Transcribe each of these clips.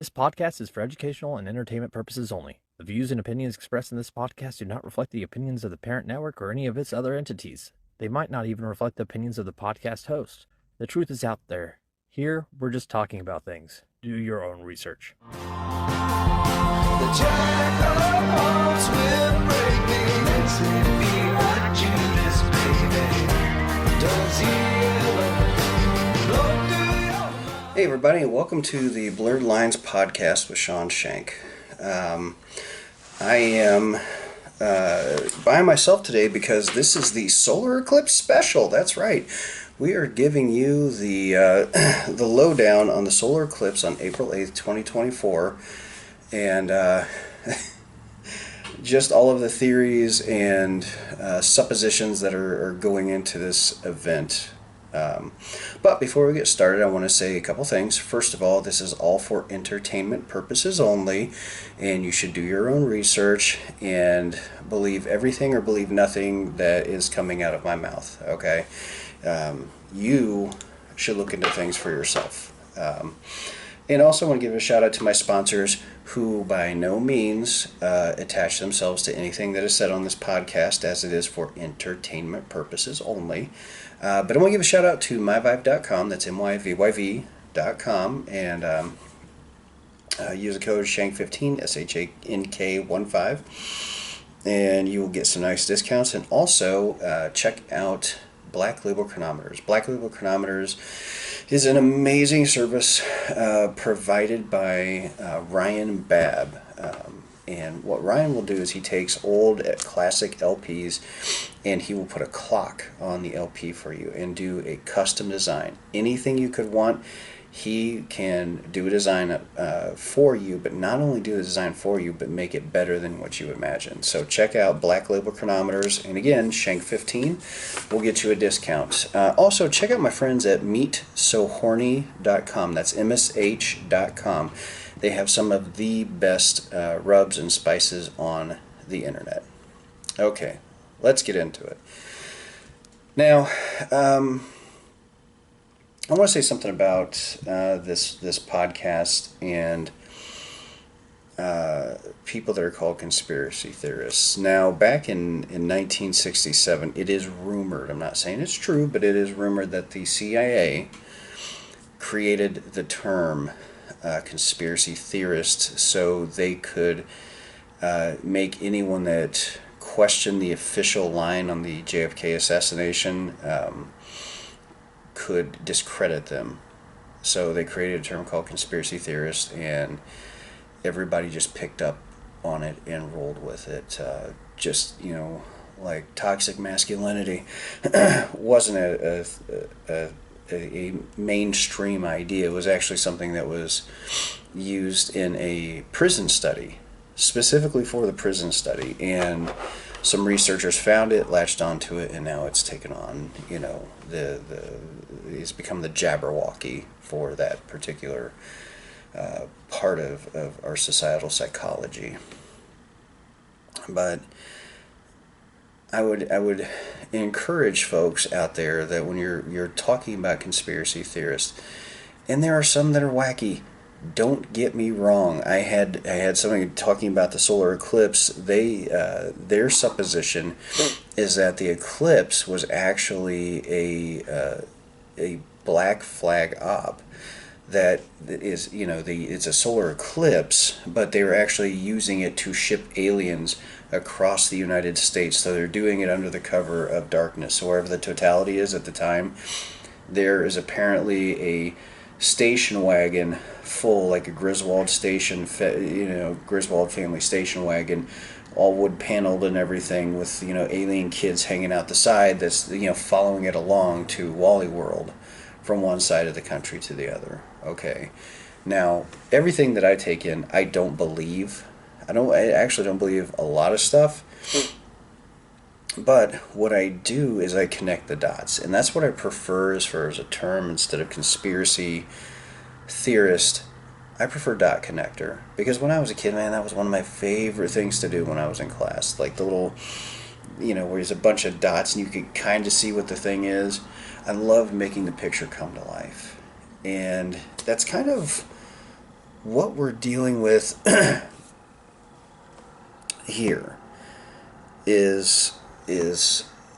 This podcast is for educational and entertainment purposes only. The views and opinions expressed in this podcast do not reflect the opinions of the parent network or any of its other entities. They might not even reflect the opinions of the podcast host. The truth is out there. Here, we're just talking about things. Do your own research. The jack of hearts will break me. Makes me feel like Judas, baby. Does he ever blow through your mind? Hey everybody, and welcome to the Blurred Lines podcast with Sean Shank. I am by myself today because this is the solar eclipse special. That's right. We are giving you the the lowdown on the solar eclipse on April 8th, 2024, and just all of the theories and suppositions that are going into this event. But before we get started, I want to say a couple things. First of all, this is all for entertainment purposes only, and you should do your own research and believe everything or believe nothing that is coming out of my mouth, okay? You should look into things for yourself. And also want to give a shout out to my sponsors who by no means attach themselves to anything that is said on this podcast, as it is for entertainment purposes only. But I want to give a shout out to myvibe.com, that's myvyv.com, and use the code SHANK15, SHANK15, and you will get some nice discounts. And also check out Black Label Chronometers. Black Label Chronometers is an amazing service provided by Ryan Babb. And what Ryan will do is he takes old classic LPs and he will put a clock on the LP for you and do a custom design. Anything you could want, he can do a design for you, but not only do the design for you, but make it better than what you imagine. So check out Black Label Chronometers, and again, Shank15 will get you a discount. Also, check out my friends at meatsohorny.com. That's MSH.com. They have some of the best rubs and spices on the internet. Okay, let's get into it. Now, I want to say something about this podcast and people that are called conspiracy theorists. Now, back in 1967, it is rumored, I'm not saying it's true, but it is rumored that the CIA created the term conspiracy theorist so they could make anyone that questioned the official line on the JFK assassination could discredit them. So they created a term called conspiracy theorist, and everybody just picked up on it and rolled with it. Like toxic masculinity wasn't a mainstream idea. It was actually something that was used in a prison study, specifically for the prison study, and some researchers found it, latched onto it, and now it's taken on, it's become the Jabberwocky for that particular part of our societal psychology. But I would encourage folks out there that when you're talking about conspiracy theorists, and there are some that are wacky. Don't get me wrong. I had somebody talking about the solar eclipse. Their supposition is that the eclipse was actually a black flag op. That is, it's a solar eclipse, but they were actually using it to ship aliens across the United States. So they're doing it under the cover of darkness. So wherever the totality is at the time, there is apparently a station wagon full, like a Griswold station, Griswold family station wagon, all wood paneled and everything, with alien kids hanging out the side. That's following it along to Wally World, from one side of the country to the other. Okay, now everything that I take in, I don't believe. I actually don't believe a lot of stuff. But what I do is I connect the dots, and that's what I prefer as far as a term instead of conspiracy theorist. I prefer dot connector, because when I was a kid, man, that was one of my favorite things to do when I was in class. Like the little, where there's a bunch of dots and you can kind of see what the thing is. I love making the picture come to life, and that's kind of what we're dealing with here is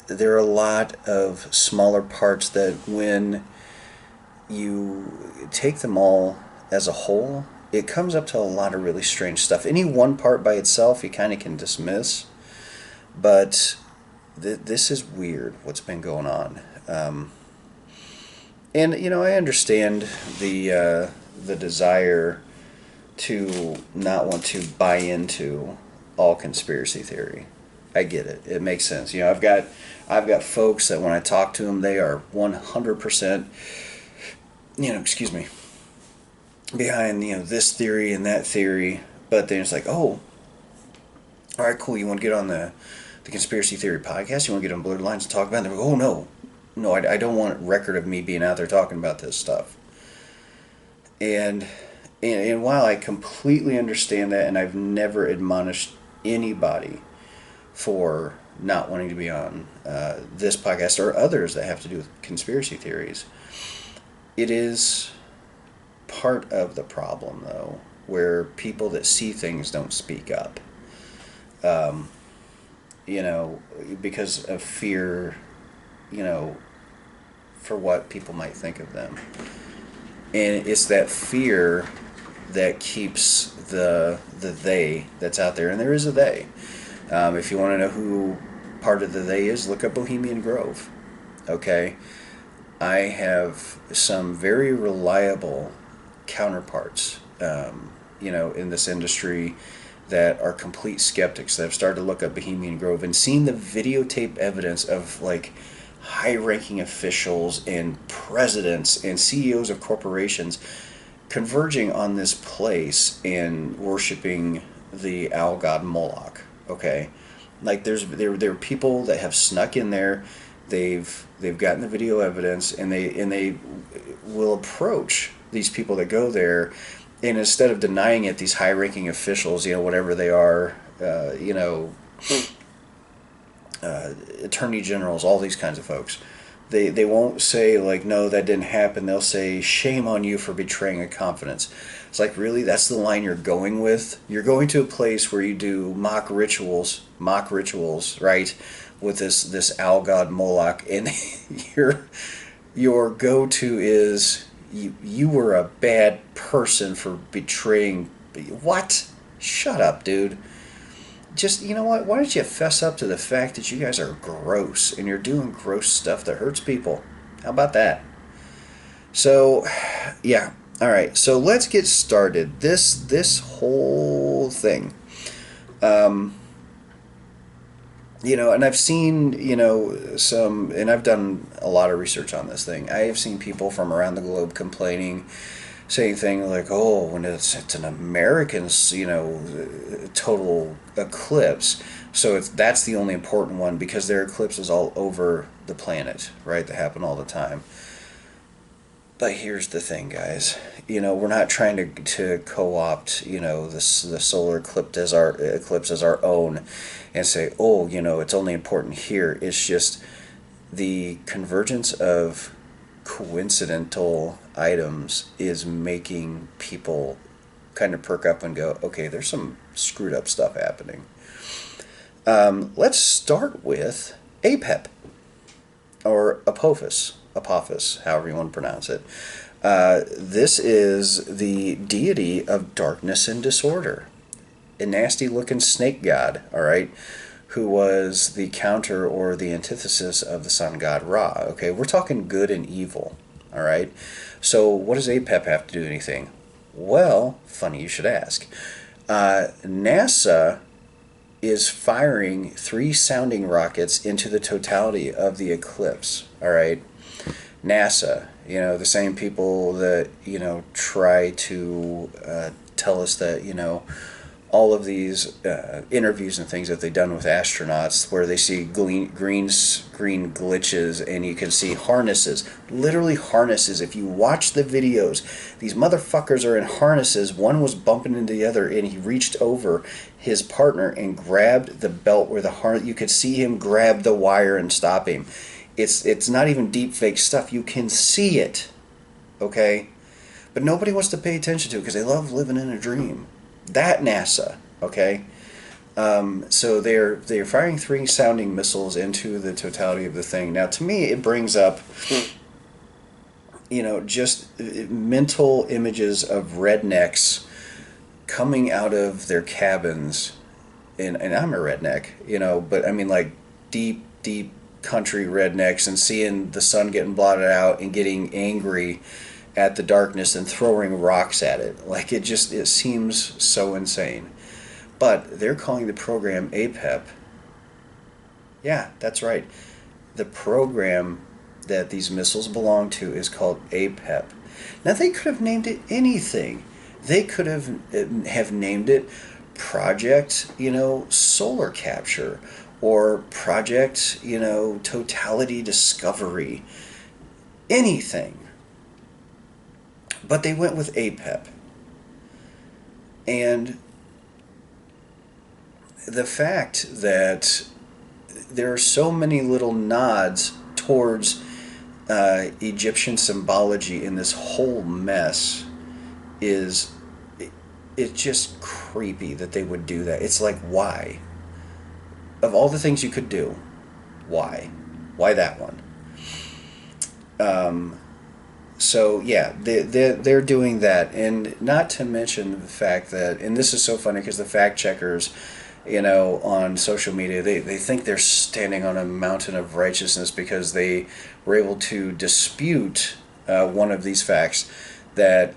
there are a lot of smaller parts that when you take them all as a whole, it comes up to a lot of really strange stuff. Any one part by itself you kind of can dismiss, but this is weird what's been going on. And I understand the desire to not want to buy into all conspiracy theory. I get it. It makes sense. I've got folks that when I talk to them, they are 100%, excuse me, behind this theory and that theory. But then it's like, oh, all right, cool. You want to get on the conspiracy theory podcast? You want to get on Blurred Lines and talk about it? And they're like, oh no, I don't want record of me being out there talking about this stuff. And while I completely understand that, and I've never admonished anybody for not wanting to be on this podcast or others that have to do with conspiracy theories, it is part of the problem, though, where people that see things don't speak up. Because of fear, for what people might think of them. And it's that fear that keeps the they that's out there, and there is a they. If you want to know who part of the they is, look up Bohemian Grove. Okay? I have some very reliable counterparts, in this industry that are complete skeptics that have started to look up Bohemian Grove and seen the videotape evidence of high-ranking officials and presidents and CEOs of corporations converging on this place and worshiping the owl god Moloch. Okay, there are people that have snuck in there. They've gotten the video evidence, and they will approach these people that go there, and instead of denying it, these high-ranking officials, whatever they are, attorney generals, all these kinds of folks, they won't say no, that didn't happen. They'll say, shame on you for betraying a confidence. It's like, really? That's the line you're going with? You're going to a place where you do mock rituals, right, with this owl god Moloch, and your go-to is you were a bad person for betraying. What? Shut up, dude. Just, you know what? Why don't you fess up to the fact that you guys are gross and you're doing gross stuff that hurts people? How about that? So, yeah. All right. So let's get started. This whole thing. And I've seen, and I've done a lot of research on this thing. I have seen people from around the globe complaining, saying things like, oh, when it's an American, total eclipse, so that's the only important one because there are eclipses all over the planet, right, that happen all the time. But here's the thing, guys. We're not trying to co-opt, the solar eclipse as our own and say, oh, it's only important here. It's just the convergence of coincidental items is making people kind of perk up and go, okay, there's some screwed up stuff happening. Let's start with APEP, or Apophis, however you want to pronounce it. This is the deity of darkness and disorder, a nasty looking snake god, all right, who was the counter or the antithesis of the sun god Ra. Okay, we're talking good and evil, all right. So what does APEP have to do with anything? Well, funny you should ask. NASA is firing 3 sounding rockets into the totality of the eclipse, all right. NASA, the same people that, try to tell us that, all of these interviews and things that they've done with astronauts where they see green screen glitches and you can see harnesses, literally harnesses. If you watch the videos, these motherfuckers are in harnesses. One was bumping into the other and he reached over his partner and grabbed the belt where the harness, you could see him grab the wire and stop him. It's not even deep fake stuff. You can see it, okay? but nobody wants to pay attention to it because they love living in a dream. That NASA, okay? So they're firing 3 sounding missiles into the totality of the thing. Now, to me, it brings up, just mental images of rednecks coming out of their cabins, and I'm a redneck, but I mean like deep, deep country rednecks, and seeing the sun getting blotted out and getting angry at the darkness and throwing rocks at it. Like it seems so insane. But they're calling the program APEP. Yeah, that's right. The program that these missiles belong to is called APEP. Now they could have named it anything. They could have named it Project, Solar Capture, or Project, Totality Discovery. Anything. But they went with APEP. And the fact that there are so many little nods towards Egyptian symbology in this whole mess it's just creepy that they would do that. It's like, why? Of all the things you could do, why? Why that one? So yeah, they're doing that, and not to mention the fact that, and this is so funny because the fact checkers, on social media, they think they're standing on a mountain of righteousness because they were able to dispute one of these facts, that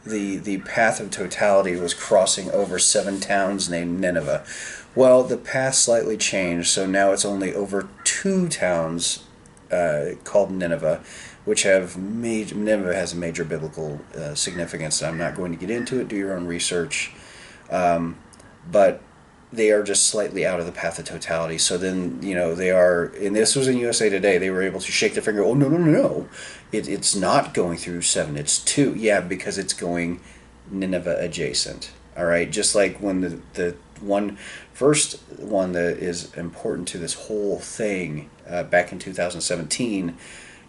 the path of totality was crossing over 7 towns named Nineveh. Well, the path slightly changed, so now it's only over 2 towns called Nineveh, which Nineveh has a major biblical significance. I'm not going to get into it. Do your own research. But they are just slightly out of the path of totality. So then, they are, and this was in USA Today, they were able to shake their finger, oh, no. It's not going through 7, it's 2. Yeah, because it's going Nineveh adjacent. All right, just like when the first one that is important to this whole thing back in 2017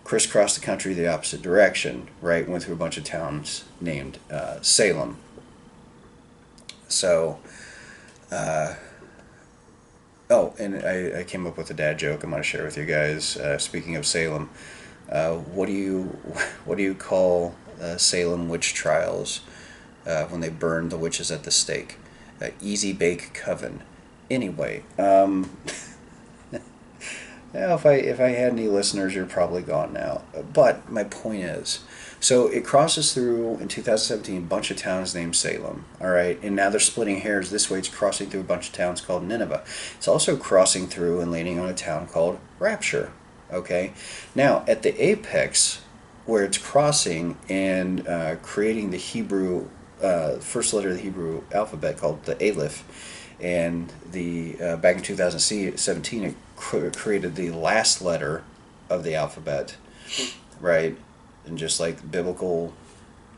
crisscrossed the country the opposite direction, right? Went through a bunch of towns named Salem. So, and I came up with a dad joke I'm going to share with you guys. Speaking of Salem, what do you call Salem witch trials when they burned the witches at the stake? Easy bake coven. Anyway, if I had any listeners, you're probably gone now. But my point is, so it crosses through, in 2017, a bunch of towns named Salem, all right? And now they're splitting hairs. This way it's crossing through a bunch of towns called Nineveh. It's also crossing through and landing on a town called Rapture, okay? Now, at the apex, where it's crossing and creating the Hebrew, first letter of the Hebrew alphabet called the Aleph, and back in 2017, it created the last letter of the alphabet, right? And just like the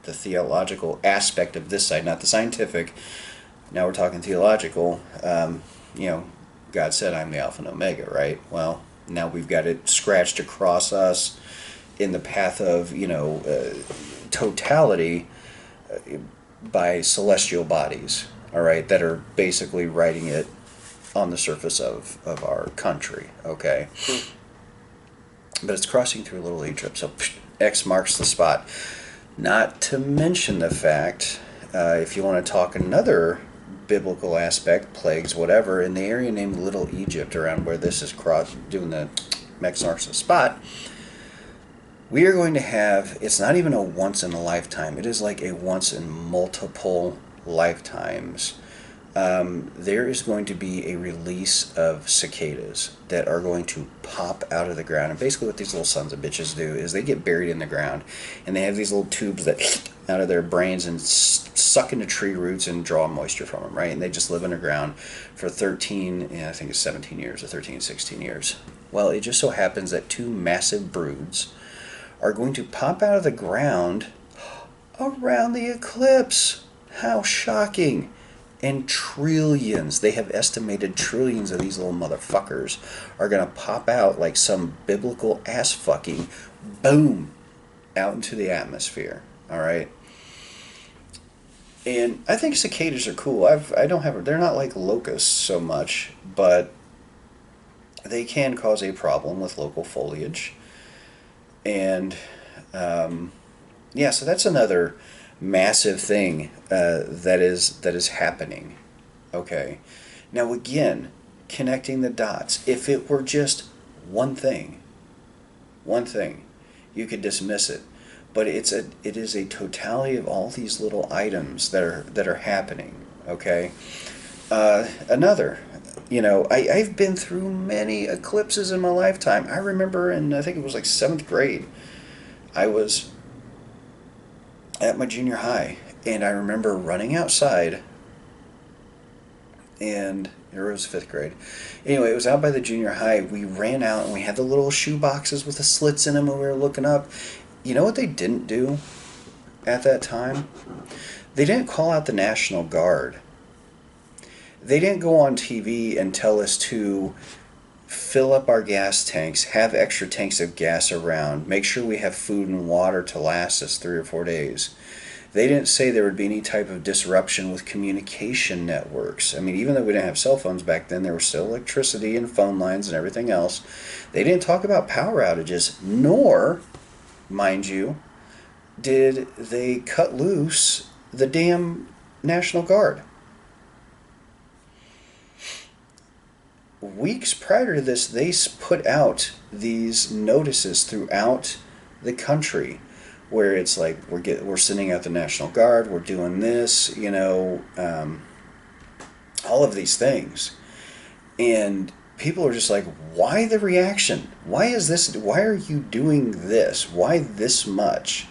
theological aspect of this side, not the scientific, now we're talking theological, God said, I'm the Alpha and Omega, right? Well, now we've got it scratched across us in the path of, totality by celestial bodies, all right, that are basically writing it on the surface of our country, okay? But it's crossing through Little Egypt, so X marks the spot. Not to mention the fact, if you want to talk another biblical aspect, plagues, whatever, in the area named Little Egypt, around where this is doing the X marks the spot, we are going to have, it's not even a once in a lifetime, it is like a once in multiple lifetimes. There is going to be a release of cicadas that are going to pop out of the ground. And basically what these little sons of bitches do is they get buried in the ground, and they have these little tubes that out of their brains and suck into tree roots and draw moisture from them, right? And they just live underground for 13, I think it's 17 years, or 13, 16 years. Well, it just so happens that 2 massive broods are going to pop out of the ground around the eclipse. How shocking. And trillions, they have estimated trillions of these little motherfuckers are going to pop out like some biblical ass fucking boom out into the atmosphere. All right. And I think cicadas are cool. I don't have, they're not like locusts so much, but they can cause a problem with local foliage. And yeah, so that's another massive thing that is happening. Okay. Now again, connecting the dots. If it were just one thing, you could dismiss it. But it is a totality of all these little items that are happening. Okay. Another, I've been through many eclipses in my lifetime. I remember I think it was like 7th grade, I was at my junior high, and I remember running outside, and it was 5th grade. Anyway, it was out by the junior high. We ran out, and we had the little shoe boxes with the slits in them, and we were looking up. You know what they didn't do at that time? They didn't call out the National Guard. They didn't go on TV and tell us to fill up our gas tanks, have extra tanks of gas around, make sure we have food and water to last us 3 or 4 days. They didn't say there would be any type of disruption with communication networks. I mean, even though we didn't have cell phones back then, there was still electricity and phone lines and everything else. They didn't talk about power outages, nor, mind you, did they cut loose the damn National Guard. Weeks prior to this, they put out these notices throughout the country where it's like, we're sending out the National Guard, we're doing this, all of these things. And people are just like, why the reaction? Why is this? Why are you doing this? Why this much?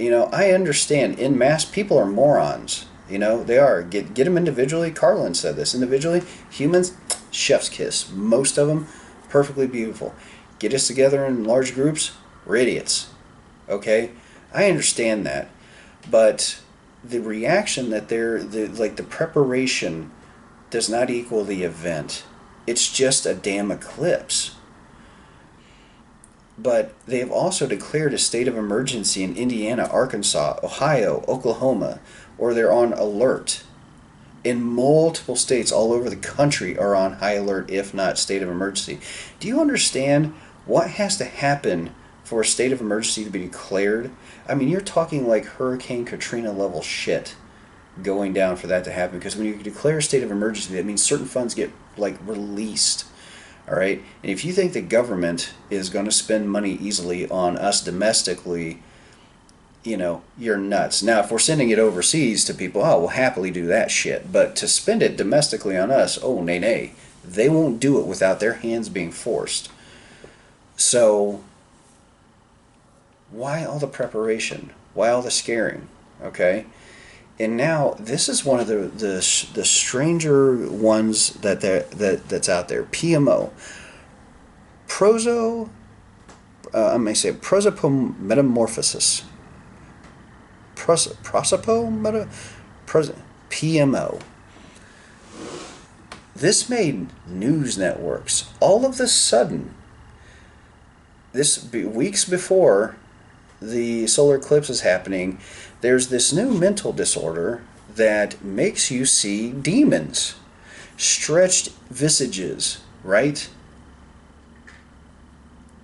I understand, en masse, people are morons. They are. Get them individually. Carlin said this. Individually, humans, chef's kiss. Most of them, perfectly beautiful. Get us together in large groups, we're idiots. Okay? I understand that. But the reaction that the preparation does not equal the event. It's just a damn eclipse. But they have also declared a state of emergency in Indiana, Arkansas, Ohio, Oklahoma, or they're on alert. In multiple states all over the country are on high alert, if not state of emergency. Do you understand what has to happen for a state of emergency to be declared? I mean, you're talking like Hurricane Katrina level shit going down for that to happen, because when you declare a state of emergency, that means certain funds get released. All right? And if you think the government is going to spend money easily on us domestically, you're nuts. Now, if we're sending it overseas to people, we'll happily do that shit. But to spend it domestically on us, nay. They won't do it without their hands being forced. So, why all the preparation? Why all the scaring? Okay? And now, this is one of the stranger ones that's out there. PMO. Prosopometamorphosis. PMO. This made news networks. All of a sudden, weeks before the solar eclipse is happening, there's this new mental disorder that makes you see demons, stretched visages, right?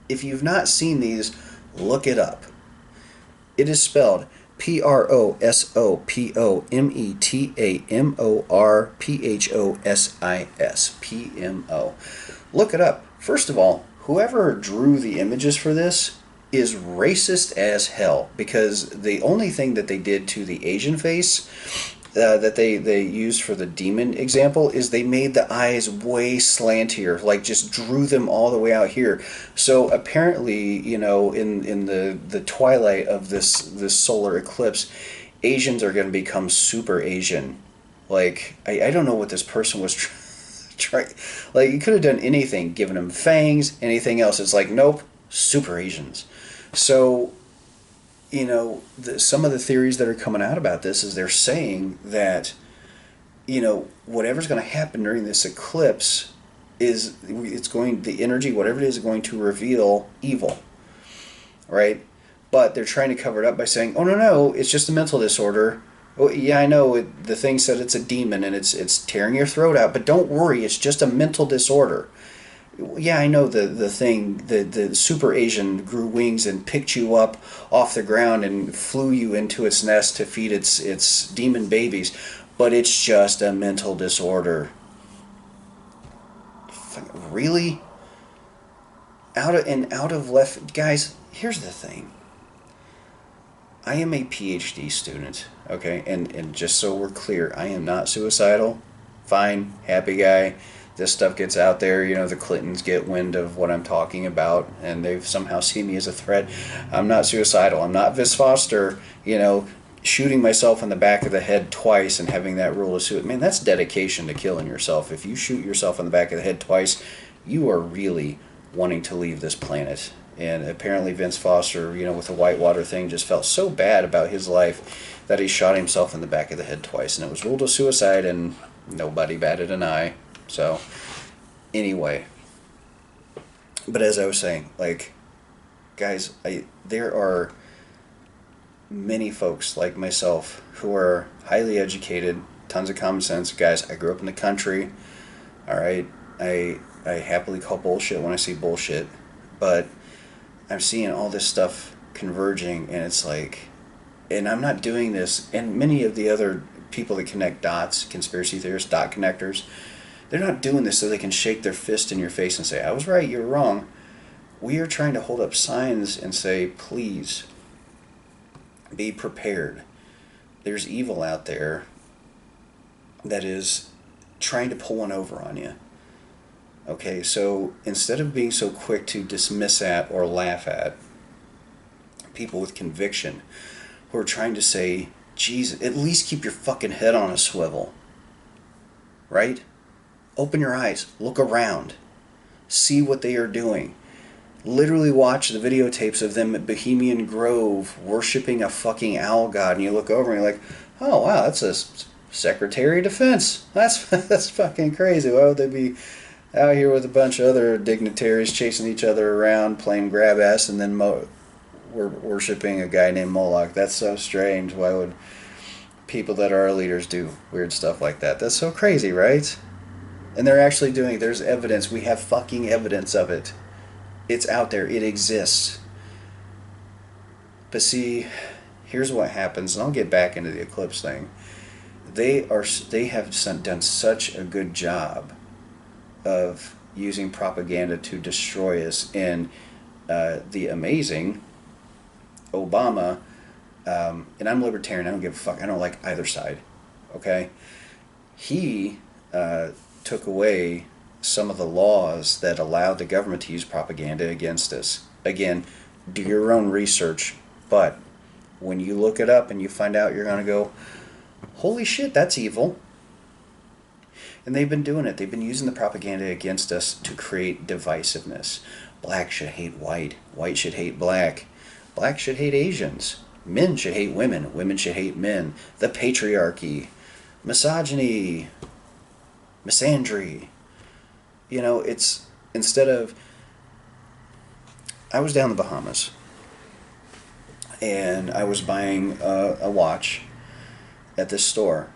If you've not seen these, look it up. It is spelled PROSOPOMETAMORPHOSIS. PMO. Look it up. First of all, whoever drew the images for this is racist as hell, because the only thing that they did to the Asian face that they used for the demon example is they made the eyes way slantier, just drew them all the way out here. So apparently, in the twilight of this solar eclipse, Asians are going to become super Asian. I don't know what this person was trying. You could have done anything, given them fangs, anything else. It's nope, super Asians. So, some of the theories that are coming out about this is they're saying that, whatever's going to happen during this eclipse the energy, whatever it is going to reveal evil, right? but they're trying to cover it up by saying, "Oh no, it's just a mental disorder." Oh yeah, I know. The thing said it's a demon and it's tearing your throat out, but don't worry, it's just a mental disorder. Yeah, I know the super Asian grew wings and picked you up off the ground and flew you into its nest to feed its demon babies, but it's just a mental disorder. Really? Out of left, guys. Here's the thing. I am a PhD student, okay, and just so we're clear, I am not suicidal. Fine, happy guy. This stuff gets out there, the Clintons get wind of what I'm talking about, and they've somehow seen me as a threat. I'm not suicidal. I'm not Vis Foster, shooting myself in the back of the head twice and having that rule of suicide. Man, that's dedication to killing yourself. If you shoot yourself in the back of the head twice, you are really wanting to leave this planet. And apparently Vince Foster, with the Whitewater thing, just felt so bad about his life that he shot himself in the back of the head twice. And it was ruled a suicide, and nobody batted an eye. So, anyway. But as I was saying, guys, there are many folks like myself who are highly educated, tons of common sense. Guys, I grew up in the country. All right? I happily call bullshit when I see bullshit. But I'm seeing all this stuff converging, and it's and I'm not doing this, and many of the other people that connect dots, conspiracy theorists, dot connectors, they're not doing this so they can shake their fist in your face and say, I was right, you're wrong. We are trying to hold up signs and say, please, be prepared. There's evil out there that is trying to pull one over on you. Okay, so instead of being so quick to dismiss at or laugh at people with conviction who are trying to say, Jesus, at least keep your fucking head on a swivel. Right? Open your eyes. Look around. See what they are doing. Literally watch the videotapes of them at Bohemian Grove worshiping a fucking owl god, and you look over and you're like, oh wow, that's a Secretary of Defense. That's fucking crazy. Why would they be out here with a bunch of other dignitaries chasing each other around, playing grab ass, and then we're worshiping a guy named Moloch? That's so strange. Why would people that are our leaders do weird stuff like that? That's so crazy, right? And they're actually doing it. There's evidence. We have fucking evidence of it. It's out there. It exists. But see, here's what happens, and I'll get back into the Eclipse thing. They have done such a good job of using propaganda to destroy us. And the amazing Obama, and I'm libertarian, I don't give a fuck, I don't like either side, okay? He took away some of the laws that allowed the government to use propaganda against us. Again, do your own research, but when you look it up and you find out, you're going to go, holy shit, that's evil. And they've been doing it. They've been using the propaganda against us to create divisiveness. Black should hate white. White should hate black. Black should hate Asians. Men should hate women. Women should hate men. The patriarchy. Misogyny. Misandry. It's instead of... I was down in the Bahamas. And I was buying a watch at this store.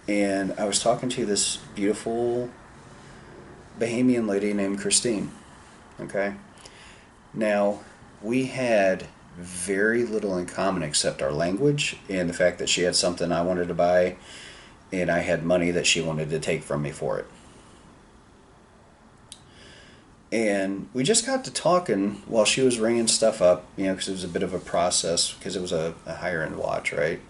And I was talking to this beautiful Bahamian lady named Christine. Okay? Now, we had very little in common except our language and the fact that she had something I wanted to buy and I had money that she wanted to take from me for it. And we just got to talking while she was ringing stuff up, because it was a bit of a process because it was a higher end watch, right?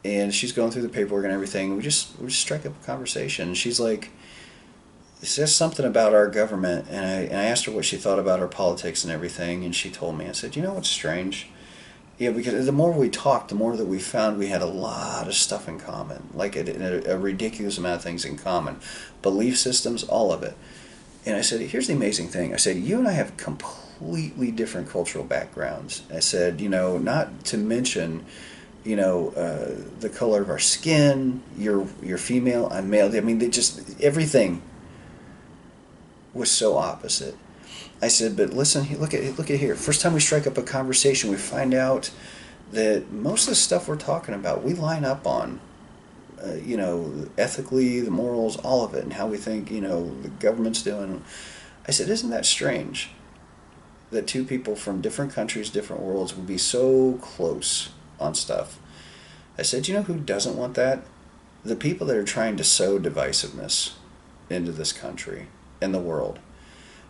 And she's going through the paperwork and everything. We just struck up a conversation. She's like, it says something about our government, and I asked her what she thought about our politics and everything, and she told me. I said, you know what's strange? Yeah, because the more we talked, the more that we found we had a lot of stuff in common, like a ridiculous amount of things in common. Belief systems, all of it. And I said, here's the amazing thing. I said, you and I have completely different cultural backgrounds. I said, not to mention... the color of our skin, you're female, I'm male. I mean, everything was so opposite. I said, but listen, look at here. First time we strike up a conversation, we find out that most of the stuff we're talking about, we line up on. Ethically, the morals, all of it, and how we think, the government's doing. I said, isn't that strange that two people from different countries, different worlds would be so close on stuff? I said, you know who doesn't want that? The people that are trying to sow divisiveness into this country and the world.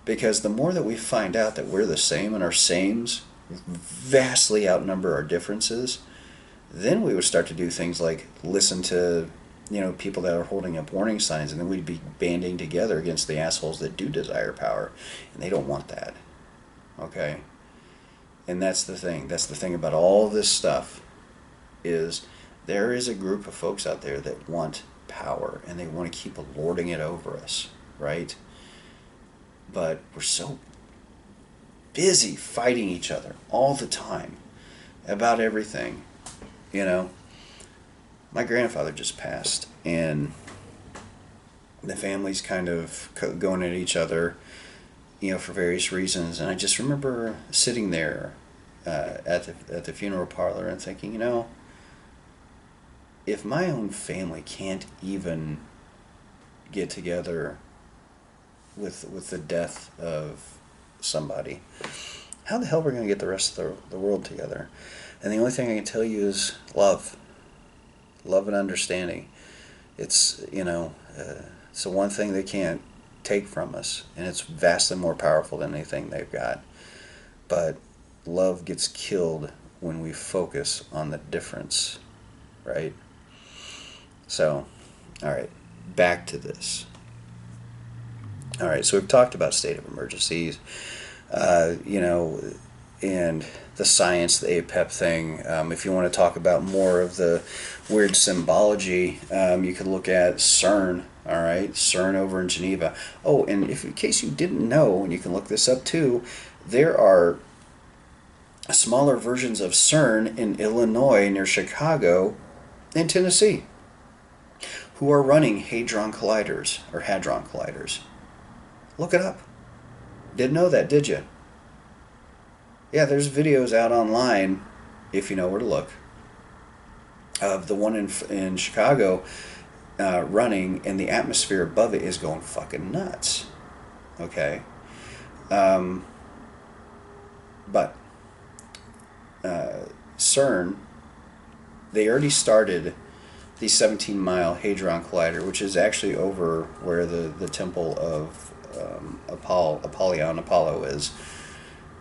Because the more that we find out that we're the same and our sames vastly outnumber our differences, then we would start to do things like listen to, people that are holding up warning signs, and then we'd be banding together against the assholes that do desire power, and they don't want that. Okay? And that's the thing. That's the thing about all this stuff, is there is a group of folks out there that want power, and they want to keep lording it over us, right? But we're so busy fighting each other all the time about everything. My grandfather just passed, and the family's kind of going at each other, for various reasons. And I just remember sitting there at the funeral parlor and thinking, if my own family can't even get together with the death of somebody, how the hell are we going to get the rest of the world together? And the only thing I can tell you is love and understanding. It's it's the one thing they can't take from us, and it's vastly more powerful than anything they've got. But love gets killed when we focus on the difference, right? So, all right, back to this. All right, so we've talked about state of emergencies, and the science, the APEP thing. If you want to talk about more of the weird symbology, you could look at CERN, all right? CERN over in Geneva. Oh, and in case you didn't know, and you can look this up too, there are smaller versions of CERN in Illinois near Chicago and Tennessee who are running Hadron Colliders. Look it up. Didn't know that, did you? Yeah, there's videos out online, if you know where to look, of the one in Chicago running, and the atmosphere above it is going fucking nuts. Okay? But CERN, they already started the 17-mile Hadron Collider, which is actually over where the temple of Apollo is,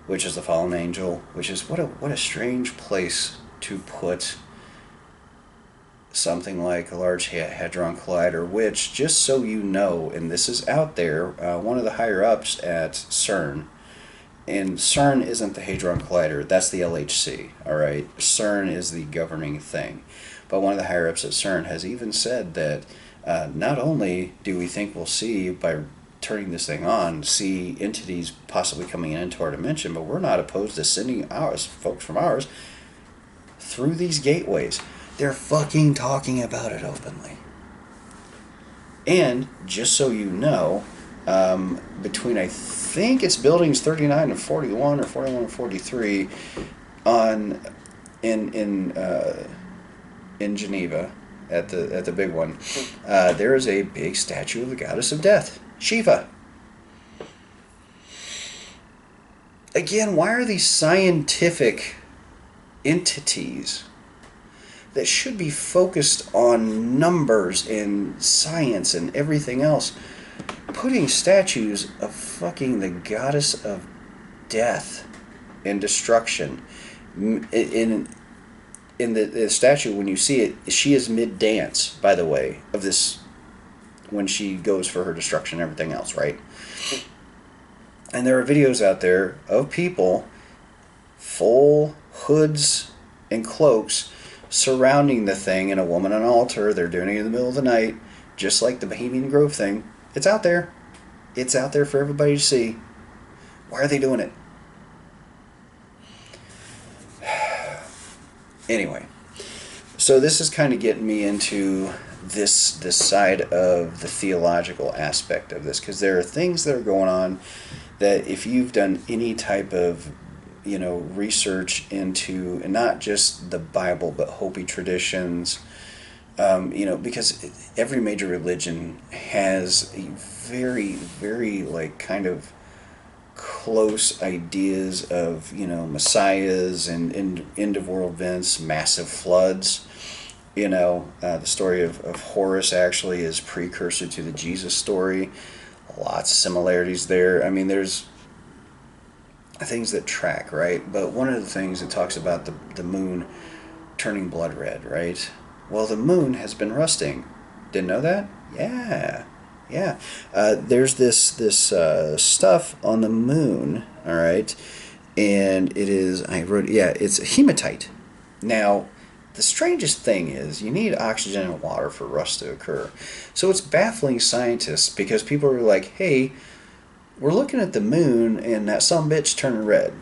which is the fallen angel, which is what a strange place to put something like a large hadron collider, which, just so you know, and this is out there, one of the higher ups at CERN, and CERN isn't the Hadron Collider, that's the LHC, alright? CERN is the governing thing. But one of the higher ups at CERN has even said that not only do we think we'll see, by turning this thing on, see entities possibly coming into our dimension, but we're not opposed to sending folks from ours through these gateways. They're fucking talking about it openly. And just so you know, between, I think it's buildings 39 and 41 or 41 and 43 in Geneva at the big one, there is a big statue of the goddess of death, Shiva. Again, why are these scientific entities that should be focused on numbers and science and everything else putting statues of fucking the goddess of death and destruction? In the statue, when you see it, she is mid-dance, by the way, of this, when she goes for her destruction and everything else, right? And there are videos out there of people, full hoods and cloaks, surrounding the thing, and a woman on an altar. They're doing it in the middle of the night, just like the Bohemian Grove thing. It's out there. It's out there for everybody to see. Why are they doing it? Anyway, So this is kind of getting me into this side of the theological aspect of this, because there are things that are going on that if you've done any type of research into, and not just the Bible but Hopi traditions, because every major religion has a very, very like kind of close ideas of messiahs and end of world events, massive floods. The story of Horus actually is precursor to the Jesus story. Lots of similarities there. I mean, there's things that track, right? But one of the things it talks about the moon turning blood red, right? Well, the moon has been rusting. Didn't know that? Yeah. There's this stuff on the moon, all right, and it's hematite. Now, the strangest thing is you need oxygen and water for rust to occur. So it's baffling scientists because people are like, hey, we're looking at the moon and that sumbitch turning red.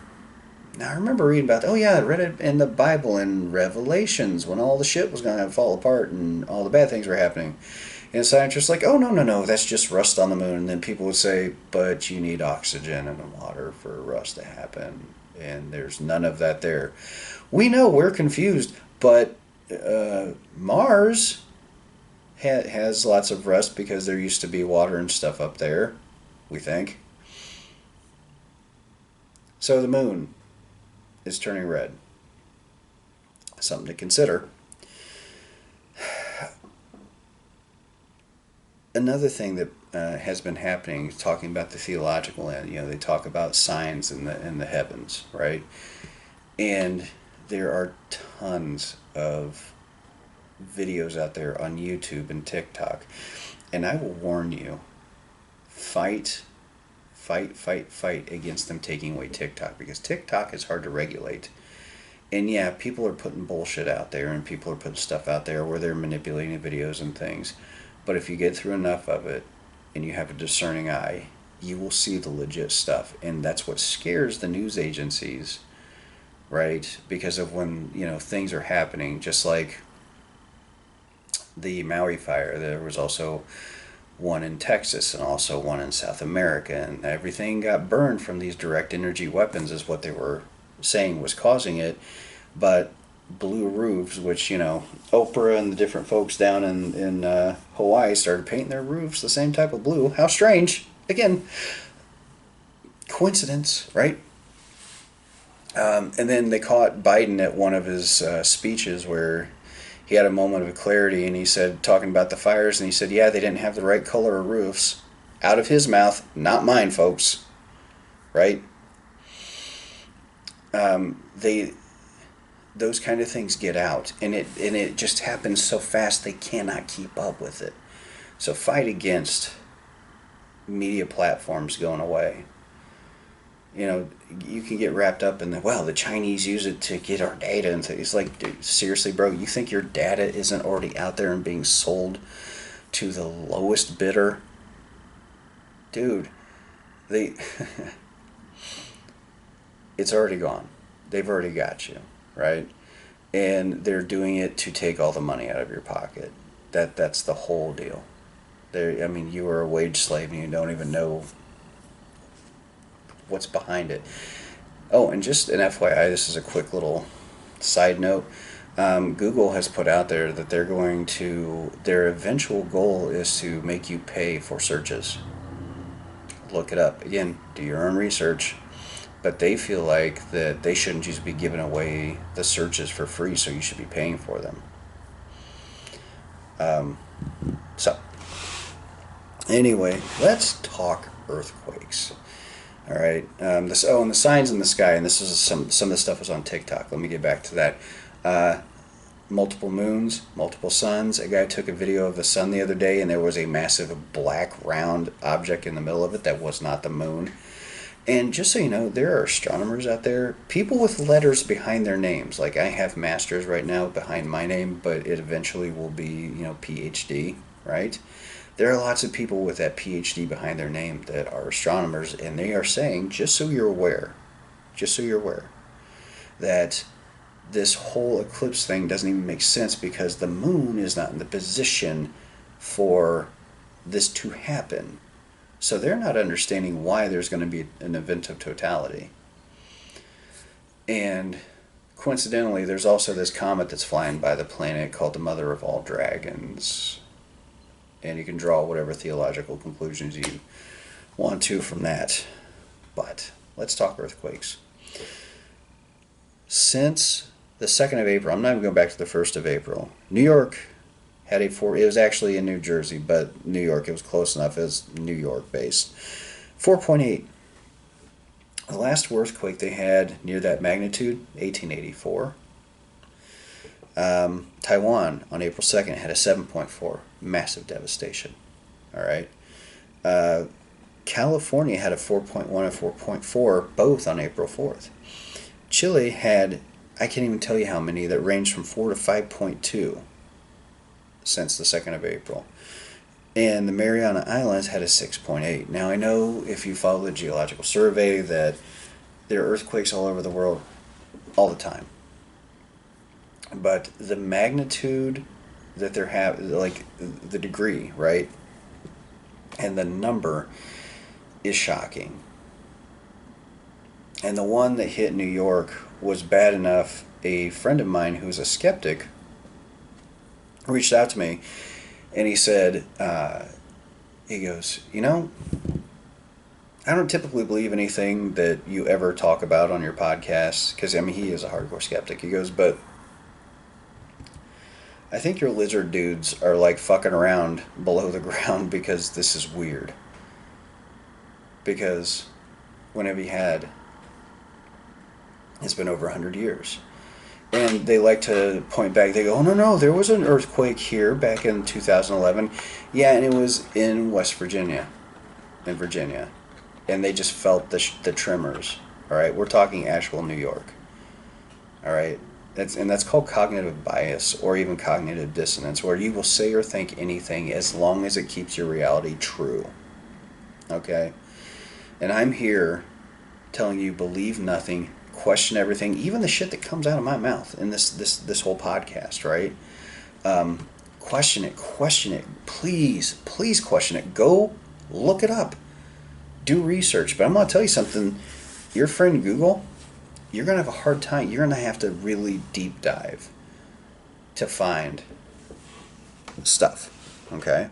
Now, I remember reading about, I read it in the Bible in Revelations when all the shit was going to fall apart and all the bad things were happening. And scientists were like, oh, no, that's just rust on the moon. And then people would say, but you need oxygen and water for rust to happen. And there's none of that there. We know, we're confused, but Mars has lots of rust because there used to be water and stuff up there, we think. So the moon is turning red. Something to consider. Another thing that has been happening, talking about the theological end, they talk about signs in the heavens, right? And there are tons of videos out there on YouTube and TikTok. And I will warn you, fight against them taking away TikTok, because TikTok is hard to regulate. And yeah, people are putting bullshit out there and people are putting stuff out there where they're manipulating videos and things. But if you get through enough of it and you have a discerning eye, you will see the legit stuff. And that's what scares the news agencies, right? Because of when, things are happening, just like the Maui fire. There was also one in Texas and also one in South America, and everything got burned from these direct energy weapons is what they were saying was causing it. But blue roofs, which Oprah and the different folks down in Hawaii started painting their roofs the same type of blue. How strange. Again, coincidence, right? And then they caught Biden at one of his speeches where he had a moment of clarity, and he said, talking about the fires, and he said, yeah, they didn't have the right color of roofs. Out of his mouth, not mine, folks. Right? Those kind of things get out, and it just happens so fast they cannot keep up with it. So fight against media platforms going away. You can get wrapped up in the Chinese use it to get our data, and it's like, dude, seriously, bro, you think your data isn't already out there and being sold to the lowest bidder? Dude, it's already gone. They've already got you, right? And they're doing it to take all the money out of your pocket. That's the whole deal. You are a wage slave and you don't even know what's behind it. Oh, and just an FYI, this is a quick little side note. Google has put out there that their eventual goal is to make you pay for searches. Look it up. Again, do your own research. But they feel like that they shouldn't just be giving away the searches for free, so you should be paying for them. So, anyway, let's talk earthquakes. All right. And the signs in the sky, and this is some of the stuff was on TikTok. Let me get back to that. Multiple moons, multiple suns. A guy took a video of the sun the other day, and there was a massive black round object in the middle of it that was not the moon. And just so you know, there are astronomers out there, people with letters behind their names. Like I have masters right now behind my name, but it eventually will be, PhD, right? There are lots of people with that PhD behind their name that are astronomers, and they are saying, just so you're aware, that this whole eclipse thing doesn't even make sense because the moon is not in the position for this to happen. So they're not understanding why there's going to be an event of totality. And coincidentally, there's also this comet that's flying by the planet called the Mother of All Dragons. And you can draw whatever theological conclusions you want to from that. But let's talk earthquakes. Since the 2nd of April, I'm not even going back to the 1st of April, New York had it was actually in New Jersey, but New York, it was close enough as New York based. 4.8. The last earthquake they had near that magnitude, 1884. Taiwan on April 2nd had a 7.4. Massive devastation. All right. California had a 4.1 and 4.4, both on April 4th. Chile had, I can't even tell you how many, that ranged from 4 to 5.2 since the 2nd of April. And the Mariana Islands had a 6.8. Now, I know if you follow the Geological Survey that there are earthquakes all over the world all the time. But the magnitude that they're having, like the degree, right? And the number is shocking. And the one that hit New York was bad enough. A friend of mine who's a skeptic reached out to me and he said, he goes, you know, I don't typically believe anything that you ever talk about on your podcast, because I mean, he is a hardcore skeptic. He goes, but I think your lizard dudes are like fucking around below the ground because this is weird. Because when have you had? It's been over 100 years. And they like to point back. They go, oh, no, there was an earthquake here back in 2011. Yeah, and it was in West Virginia. In Virginia. And they just felt the tremors. All right? We're talking Asheville, New York. All right? That's called cognitive bias or even cognitive dissonance, where you will say or think anything as long as it keeps your reality true. Okay? And I'm here telling you believe nothing, question everything, even the shit that comes out of my mouth in this whole podcast, right? Question it. Please question it. Go look it up. Do research. But I'm going to tell you something. Your friend Google, you're going to have a hard time. You're going to have to really deep dive to find stuff, okay?